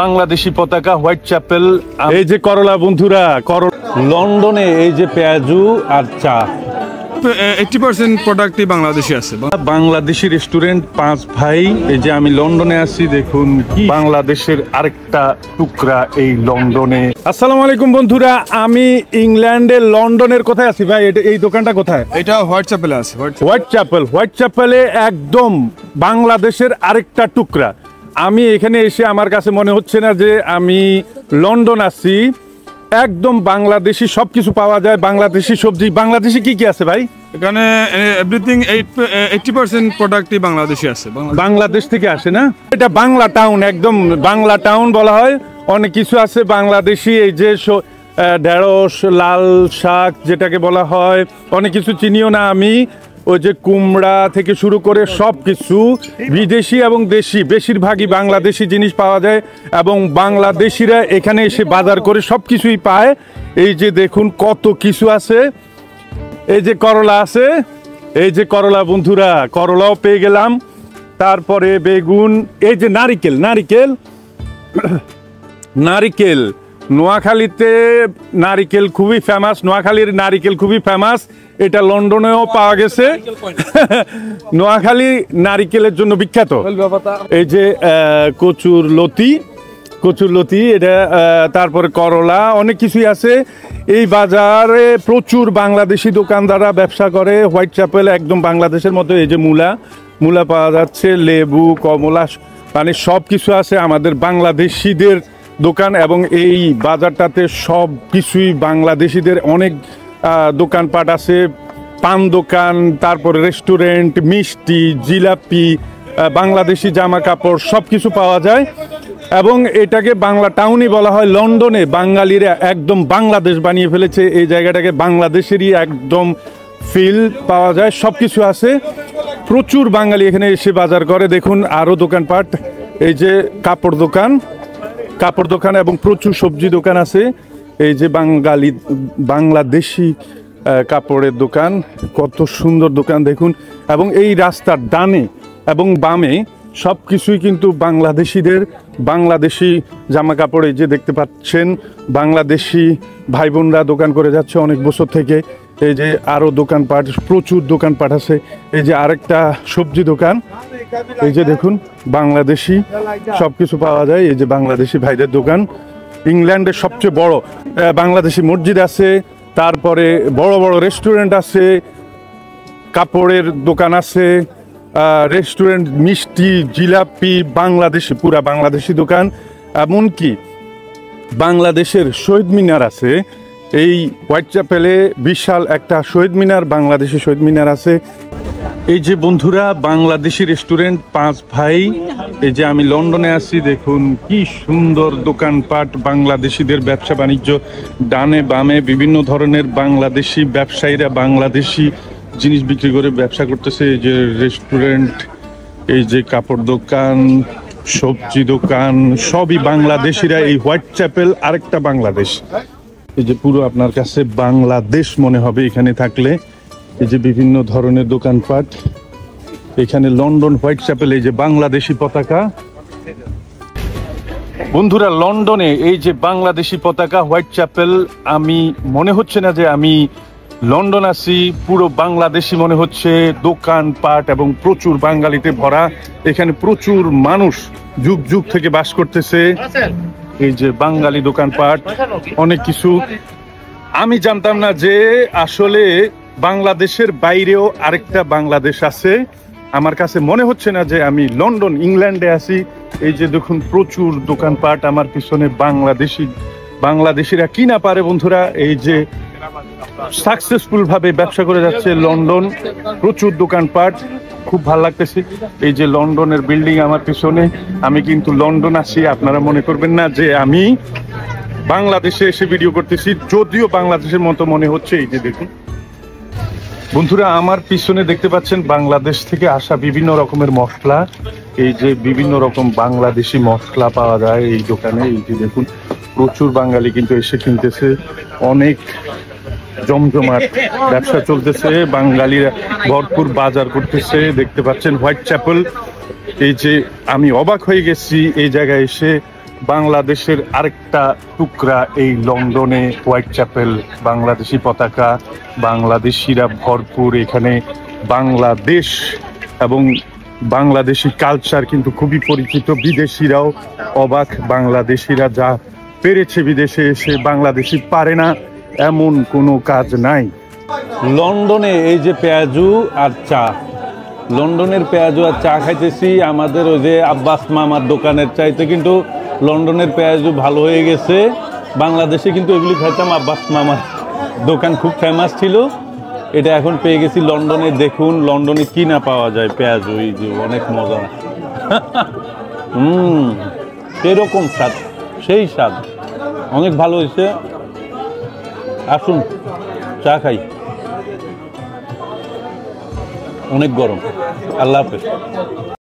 বাংলাদেশি পতাকা, white chapel. এই যে করলা বন্ধুরা, লন্ডনে এই যে পেঁয়াজু আর চা 80% প্রোডাক্টই বাংলাদেশি আছে। বাংলাদেশি রেস্টুরেন্ট পাঁচ ভাই। এই যে আমি লন্ডনে আছি, দেখুন বাংলাদেশের আরেকটা টুকরা এই লন্ডনে। আসসালামু আলাইকুম বন্ধুরা, আমি ইংল্যান্ডের লন্ডনের কোথায় আছি ভাই? এই দোকানটা কোথায়? এটা হোয়াইট চ্যাপেলে আছে। হোয়াইট চ্যাপেলে একদম বাংলাদেশের আরেকটা টুকরা। আমি এখানে এসে আমার কাছে মনে হচ্ছে না যে আমি লন্ডন আছি। একদম বাংলাদেশি সবকিছু পাওয়া যায়, বাংলাদেশি সবজি। বাংলাদেশি কি কি আছে ভাই এখানে? এভরিথিং 80% প্রোডাক্টই বাংলাদেশি আছে, বাংলাদেশ থেকে আসে না? এটা বাংলা টাউন, একদম বাংলা টাউন বলা হয়। অনেক কিছু আছে বাংলাদেশি, এই যে ঢেঁড়স, লাল শাক যেটাকে বলা হয়, অনেক কিছু চিনিও না আমি। ওই যে কুমড়া থেকে শুরু করে সব কিছু বিদেশি এবং দেশি, বেশিরভাগই বাংলাদেশি জিনিস পাওয়া যায় এবং বাংলাদেশিরা এখানে এসে বাজার করে সব কিছুই পায়। এই যে দেখুন কত কিছু আছে। এই যে করলা আছে, এই যে করলা বন্ধুরা, করলাও পেয়ে গেলাম। তারপরে বেগুন, এই যে নারিকেল নোয়াখালীতে নারিকেল খুবই ফেমাস, নোয়াখালীর নারিকেল খুবই ফেমাস। এটা লন্ডনেও পাওয়া গেছে। নোয়াখালী নারিকেলের জন্য বিখ্যাত। এই যে কচুর লতি এটা, তারপরে করলা, অনেক কিছুই আছে। এই বাজারে প্রচুর বাংলাদেশি দোকানদাররা ব্যবসা করে। হোয়াইট চ্যাপেল একদম বাংলাদেশের মতো। এই যে মূলা পাওয়া যাচ্ছে, লেবু, কমলা, মানে সব কিছু আছে আমাদের বাংলাদেশিদের দোকান। এবং এই বাজারটাতে সব কিছুই বাংলাদেশিদের অনেক দোকানপাট আছে, পান দোকান, তারপরে রেস্টুরেন্ট, মিষ্টি, জিলাপি, বাংলাদেশি জামা কাপড় সব কিছু পাওয়া যায়। এবং এটাকে বাংলা টাউনই বলা হয়। লন্ডনে বাঙালিরা একদম বাংলাদেশ বানিয়ে ফেলেছে এই জায়গাটাকে, বাংলাদেশেরই একদম ফিল পাওয়া যায়, সব কিছু আছে। প্রচুর বাঙালি এখানে এসে বাজার করে। দেখুন আরও দোকানপাট, এই যে কাপড় দোকান এবং প্রচুর সবজি দোকান আছে। এই যে বাংলাদেশি কাপড়ের দোকান, কত সুন্দর দোকান দেখুন। এবং এই রাস্তার ডানে এবং বামে সব কিছুই কিন্তু বাংলাদেশিদের, বাংলাদেশি জামা কাপড়। এই যে দেখতে পাচ্ছেন বাংলাদেশি ভাই বোনরা দোকান করে যাচ্ছে অনেক বছর থেকে। এই যে আরও দোকানপাট, প্রচুর দোকানপাট আছে। এই যে আরেকটা সবজি দোকান, এই যে দেখুন বাংলাদেশি সব কিছু পাওয়া যায়। এই যে বাংলাদেশি ভাইদের দোকান। ইংল্যান্ডের সবচেয়ে বড় বাংলাদেশি মসজিদ আছে, তারপরে বড় বড় রেস্টুরেন্ট আছে, কাপড়ের দোকান আছে, রেস্টুরেন্ট, মিষ্টি, জিলাপি, বাংলাদেশি, পুরা বাংলাদেশি দোকান। এমনকি বাংলাদেশের শহীদ মিনার আছে। এই হোয়াইট চ্যাপেলে বিশাল একটা শহীদ মিনার, বাংলাদেশি শহীদ মিনার আছে। এই যে বন্ধুরা বাংলাদেশি রেস্টুরেন্ট পাঁচ ভাই। এই যে আমি লন্ডনে আছি, দেখুন কি সুন্দর দোকানপাট, বাংলাদেশিদের ব্যবসা বাণিজ্য। ডানে বামে বিভিন্ন ধরনের বাংলাদেশি ব্যবসায়ীরা বাংলাদেশি জিনিস বিক্রি করে ব্যবসা করতেছে। এই যে রেস্টুরেন্ট, এই যে কাপড় দোকান, সবজি দোকান, সবই বাংলাদেশিরা। এই হোয়াইট চ্যাপেল আরেকটা বাংলাদেশ। এই যে পুরো আপনার কাছে বাংলাদেশ মনে হবে এখানে থাকলে। এই যে বিভিন্ন ধরনের দোকানপাট এখানে লন্ডন হোয়াইট চ্যাপেল। এই যে বাংলাদেশি পতাকা বন্ধুরা, লন্ডনে এই যে বাংলাদেশি পতাকা, হোয়াইট চ্যাপেল। আমি মনে হচ্ছে না যে আমি লন্ডন আছি, পুরো বাংলাদেশি মনে হচ্ছে। দোকানপাট এবং প্রচুর বাঙালিতে ভরা। এখানে প্রচুর মানুষ যুগ যুগ থেকে বাস করতেছে। এই যে বাঙালি দোকানপাট, অনেক কিছু। আমি জানতাম না যে আসলে বাংলাদেশের বাইরেও আরেকটা বাংলাদেশ আছে। আমার কাছে মনে হচ্ছে না যে আমি লন্ডন, ইংল্যান্ডে আছি। এই যে দেখুন প্রচুর দোকানপাট আমার পিছনে। বাংলাদেশিরা কি না পারে বন্ধুরা, এই যে সাকসেসফুল ভাবে ব্যবসা করে যাচ্ছে লন্ডন। প্রচুর দোকানপাট, খুব ভালো লাগতেছে। এই যে লন্ডনের বিল্ডিং আমার পিছনে। আমি কিন্তু লন্ডন আছি, আপনারা মনে করবেন না যে আমি বাংলাদেশে এসে ভিডিও করতেছি, যদিও বাংলাদেশের মতো মনে হচ্ছে। এই যে দেখুন বন্ধুরা আমার পিছনে দেখতে পাচ্ছেন বাংলাদেশ থেকে আসা বিভিন্ন রকমের মশলা। এই যে বিভিন্ন রকম বাংলাদেশি মশলা পাওয়া যায় এই দোকানে। এই যে দেখুন প্রচুর বাঙালি কিন্তু এসে কিনতেছে। অনেক জমজমাট ব্যবসা চলতেছে, বাঙালিরা ভরপুর বাজার করতেছে। দেখতে পাচ্ছেন হোয়াইট চ্যাপেল। এই যে আমি অবাক হয়ে গেছি এই জায়গায় এসে। বাংলাদেশের আরেকটা টুকরা এই লন্ডনে হোয়াইট চ্যাপেল, বাংলাদেশি পতাকা, বাংলাদেশিরা ভরপুর এখানে। বাংলাদেশ এবং বাংলাদেশি কালচার কিন্তু খুবই পরিচিত, বিদেশিরাও অবাক। বাংলাদেশিরা যা পেরেছে বিদেশে এসে বাংলাদেশি পারে না এমন কোনো কাজ নাই। লন্ডনে এই যে পেঁয়াজু আর চা, লন্ডনের পেঁয়াজু আর চা খাইতেছি। আমাদের ওই যে আব্বাস মামার দোকানের চাইতে কিন্তু লন্ডনের পেঁয়াজু ভালো হয়ে গেছে। বাংলাদেশে কিন্তু এগুলি খাইতাম, আব্বাস মামার দোকান খুব ফেমাস ছিল, এটা এখন পেয়ে গেছি লন্ডনে। দেখুন লন্ডনে কি না পাওয়া যায় পেঁয়াজু, এই যে অনেক মজা। এরকম স্বাদ, সেই স্বাদ, অনেক ভালো হয়েছে। আসুন চা খাই, অনেক গরম। আল্লাহ হাফেজ।